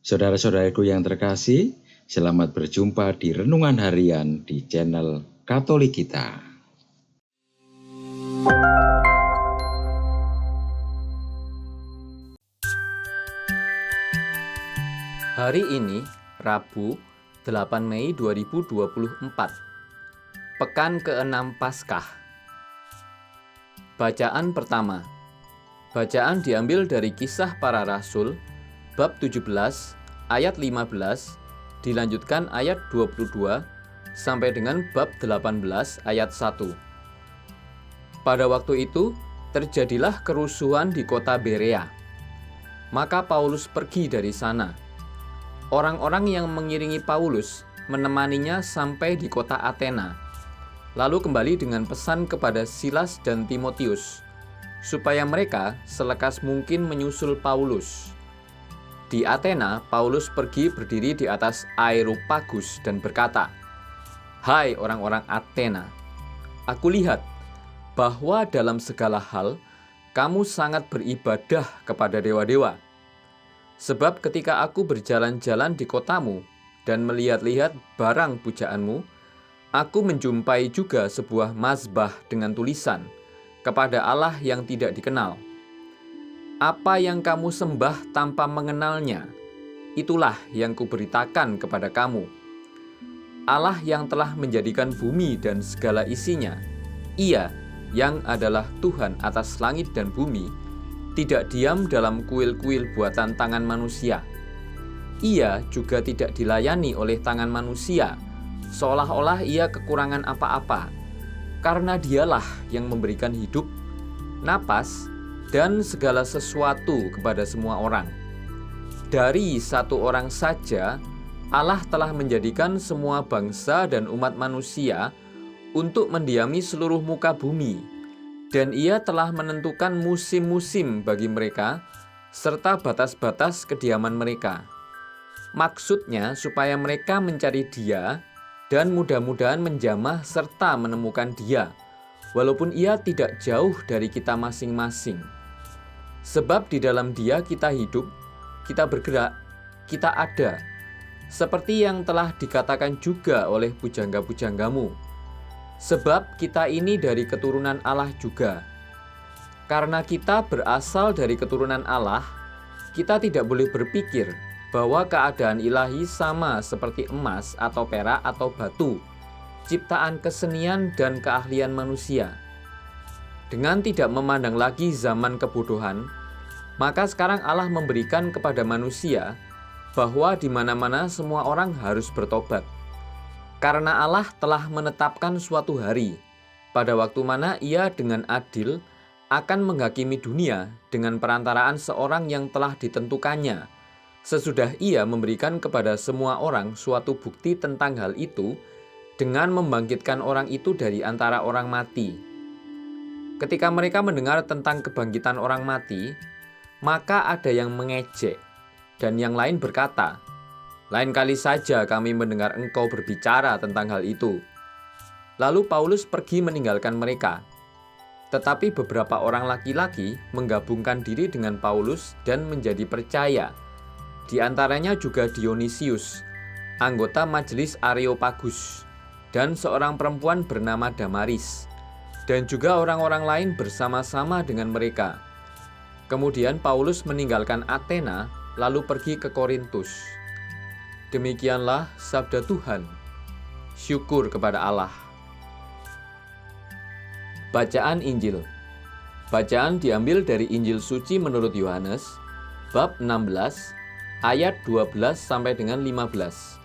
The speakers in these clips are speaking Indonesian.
Saudara-saudaraku yang terkasih, selamat berjumpa di Renungan Harian di channel Katolik kita. Hari ini, Rabu, 8 Mei 2024, Pekan ke-6 Paskah. Bacaan pertama. Bacaan diambil dari Kisah Para Rasul, bab 17, ayat 15, dilanjutkan ayat 22, sampai dengan bab 18, ayat 1. Pada waktu itu, terjadilah kerusuhan di kota Berea. Maka Paulus pergi dari sana. Orang-orang yang mengiringi Paulus menemaninya sampai di kota Athena, lalu kembali dengan pesan kepada Silas dan Timotius, supaya mereka selekas mungkin menyusul Paulus. Di Athena, Paulus pergi berdiri di atas Areopagus dan berkata, "Hai orang-orang Athena, aku lihat bahwa dalam segala hal kamu sangat beribadah kepada dewa-dewa. Sebab ketika aku berjalan-jalan di kotamu dan melihat-lihat barang pujaanmu, aku menjumpai juga sebuah mazbah dengan tulisan, kepada Allah yang tidak dikenal. Apa yang kamu sembah tanpa mengenalnya, itulah yang kuberitakan kepada kamu. Allah yang telah menjadikan bumi dan segala isinya, Ia yang adalah Tuhan atas langit dan bumi, tidak diam dalam kuil-kuil buatan tangan manusia. Ia juga tidak dilayani oleh tangan manusia, seolah-olah ia kekurangan apa-apa, karena Dialah yang memberikan hidup, napas, dan segala sesuatu kepada semua orang. Dari satu orang saja, Allah telah menjadikan semua bangsa dan umat manusia untuk mendiami seluruh muka bumi, dan Ia telah menentukan musim-musim bagi mereka, serta batas-batas kediaman mereka. Maksudnya supaya mereka mencari Dia, dan mudah-mudahan menjamah serta menemukan Dia, walaupun Ia tidak jauh dari kita masing-masing. Sebab di dalam Dia kita hidup, kita bergerak, kita ada, seperti yang telah dikatakan juga oleh pujangga-pujanggamu. Sebab kita ini dari keturunan Allah juga. Karena kita berasal dari keturunan Allah, kita tidak boleh berpikir bahwa keadaan ilahi sama seperti emas atau perak atau batu, ciptaan kesenian dan keahlian manusia. Dengan tidak memandang lagi zaman kebodohan, maka sekarang Allah memberikan kepada manusia bahwa di mana-mana semua orang harus bertobat. Karena Allah telah menetapkan suatu hari, pada waktu mana Ia dengan adil akan menghakimi dunia dengan perantaraan seorang yang telah ditentukannya, sesudah Ia memberikan kepada semua orang suatu bukti tentang hal itu dengan membangkitkan orang itu dari antara orang mati. Ketika mereka mendengar tentang kebangkitan orang mati, maka ada yang mengejek, dan yang lain berkata, "Lain kali saja kami mendengar engkau berbicara tentang hal itu." Lalu Paulus pergi meninggalkan mereka. Tetapi beberapa orang laki-laki menggabungkan diri dengan Paulus dan menjadi percaya. Di antaranya juga Dionisius, anggota majelis Areopagus, dan seorang perempuan bernama Damaris, dan juga orang-orang lain bersama-sama dengan mereka. Kemudian Paulus meninggalkan Athena, lalu pergi ke Korintus. Demikianlah sabda Tuhan. Syukur kepada Allah. Bacaan Injil. Bacaan diambil dari Injil Suci menurut Yohanes, bab 16, ayat 12 sampai dengan 15.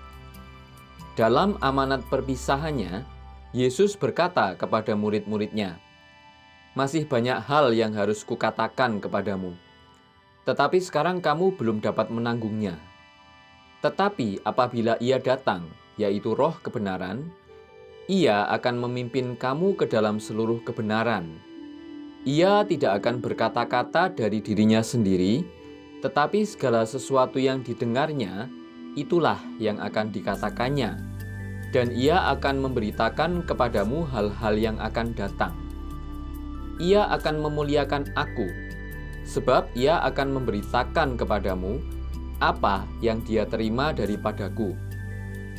Dalam amanat perpisahannya, Yesus berkata kepada murid-muridnya, "Masih banyak hal yang harus kukatakan kepadamu, tetapi sekarang kamu belum dapat menanggungnya. Tetapi apabila Ia datang, yaitu Roh kebenaran, Ia akan memimpin kamu ke dalam seluruh kebenaran. Ia tidak akan berkata-kata dari dirinya sendiri, tetapi segala sesuatu yang didengarnya, itulah yang akan dikatakannya. Dan Ia akan memberitakan kepadamu hal-hal yang akan datang. Ia akan memuliakan Aku, sebab Ia akan memberitakan kepadamu apa yang Dia terima daripadaku.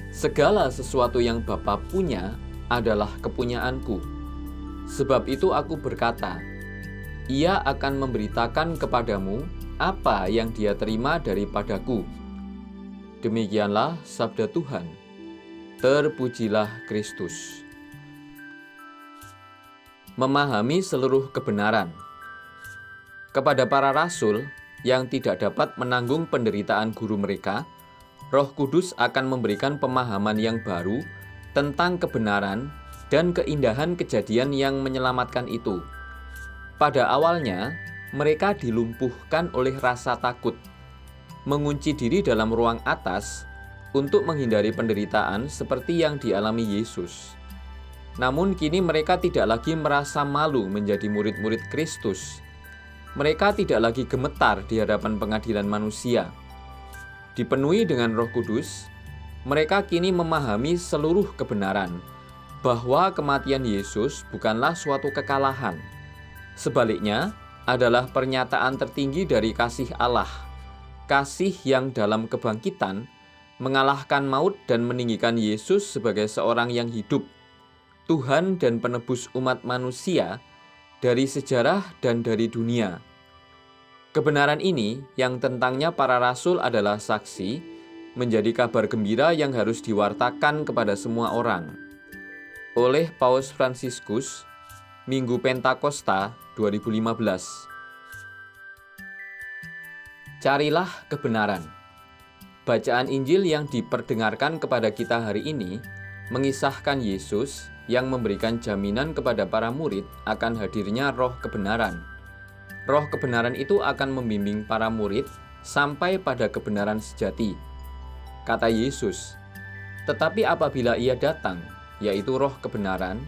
Segala sesuatu yang Bapa punya adalah kepunyaanku. Sebab itu aku berkata, Ia akan memberitakan kepadamu apa yang Dia terima daripadaku. Demikianlah sabda Tuhan. Terpujilah Kristus. Memahami seluruh kebenaran. Kepada para rasul yang tidak dapat menanggung penderitaan guru mereka, Roh Kudus akan memberikan pemahaman yang baru tentang kebenaran dan keindahan kejadian yang menyelamatkan itu. Pada awalnya, mereka dilumpuhkan oleh rasa takut, mengunci diri dalam ruang atas untuk menghindari penderitaan seperti yang dialami Yesus. Namun kini mereka tidak lagi merasa malu menjadi murid-murid Kristus. Mereka tidak lagi gemetar di hadapan pengadilan manusia. Dipenuhi dengan Roh Kudus, mereka kini memahami seluruh kebenaran bahwa kematian Yesus bukanlah suatu kekalahan. Sebaliknya, adalah pernyataan tertinggi dari kasih Allah, kasih yang dalam kebangkitan mengalahkan maut dan meninggikan Yesus sebagai seorang yang hidup, Tuhan dan penebus umat manusia dari sejarah dan dari dunia. Kebenaran ini yang tentangnya para rasul adalah saksi, menjadi kabar gembira yang harus diwartakan kepada semua orang. Oleh Paus Fransiskus, Minggu Pentakosta 2015. Carilah kebenaran. Bacaan Injil yang diperdengarkan kepada kita hari ini mengisahkan Yesus yang memberikan jaminan kepada para murid akan hadirnya roh kebenaran. Roh kebenaran itu akan membimbing para murid sampai pada kebenaran sejati. Kata Yesus, "Tetapi apabila Ia datang, yaitu roh kebenaran,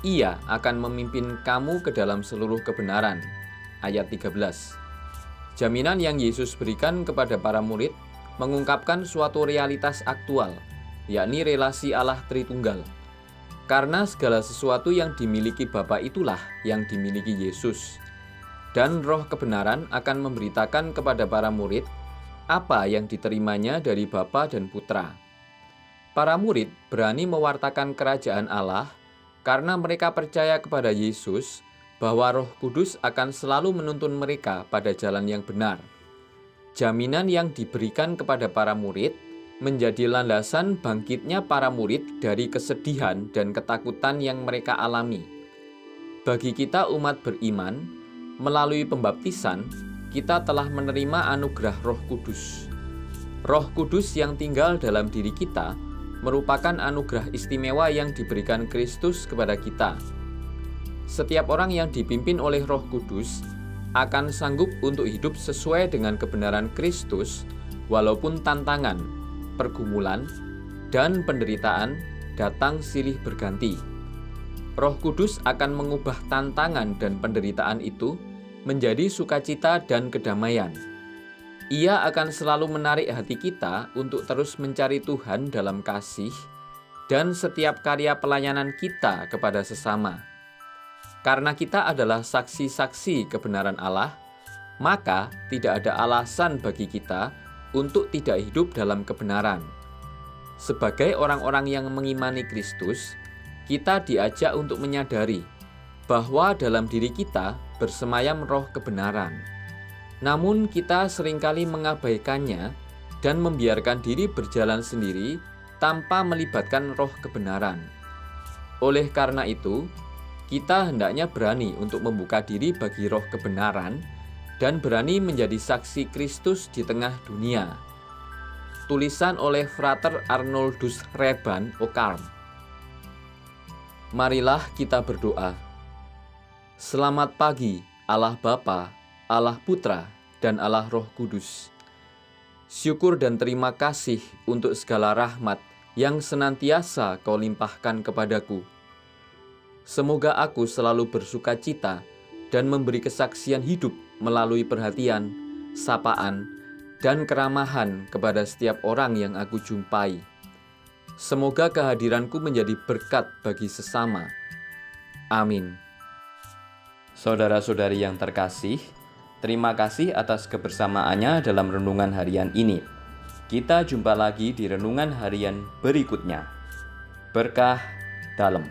Ia akan memimpin kamu ke dalam seluruh kebenaran." Ayat 13. Jaminan yang Yesus berikan kepada para murid mengungkapkan suatu realitas aktual, yakni relasi Allah Tritunggal. Karena segala sesuatu yang dimiliki Bapa itulah yang dimiliki Yesus. Dan roh kebenaran akan memberitakan kepada para murid apa yang diterimanya dari Bapa dan Putra. Para murid berani mewartakan kerajaan Allah karena mereka percaya kepada Yesus bahwa Roh Kudus akan selalu menuntun mereka pada jalan yang benar. Jaminan yang diberikan kepada para murid menjadi landasan bangkitnya para murid dari kesedihan dan ketakutan yang mereka alami. Bagi kita umat beriman, melalui pembaptisan, kita telah menerima anugerah Roh Kudus. Roh Kudus yang tinggal dalam diri kita merupakan anugerah istimewa yang diberikan Kristus kepada kita. Setiap orang yang dipimpin oleh Roh Kudus akan sanggup untuk hidup sesuai dengan kebenaran Kristus, walaupun tantangan, pergumulan, dan penderitaan datang silih berganti. Roh Kudus akan mengubah tantangan dan penderitaan itu menjadi sukacita dan kedamaian. Ia akan selalu menarik hati kita untuk terus mencari Tuhan dalam kasih dan setiap karya pelayanan kita kepada sesama. Karena kita adalah saksi-saksi kebenaran Allah, maka tidak ada alasan bagi kita untuk tidak hidup dalam kebenaran. Sebagai orang-orang yang mengimani Kristus, kita diajak untuk menyadari bahwa dalam diri kita bersemayam roh kebenaran. Namun kita seringkali mengabaikannya dan membiarkan diri berjalan sendiri tanpa melibatkan roh kebenaran. Oleh karena itu, kita hendaknya berani untuk membuka diri bagi roh kebenaran dan berani menjadi saksi Kristus di tengah dunia. Tulisan oleh Frater Arnoldus Reban Ocarm. Marilah kita berdoa. Selamat pagi, Allah Bapa, Allah Putra, dan Allah Roh Kudus. Syukur dan terima kasih untuk segala rahmat yang senantiasa Kau limpahkan kepadaku. Semoga aku selalu bersuka cita dan memberi kesaksian hidup melalui perhatian, sapaan, dan keramahan kepada setiap orang yang aku jumpai. Semoga kehadiranku menjadi berkat bagi sesama. Amin. Saudara-saudari yang terkasih, Terima kasih atas kebersamaannya dalam renungan harian ini. Kita jumpa lagi di renungan harian berikutnya. Berkah dalam.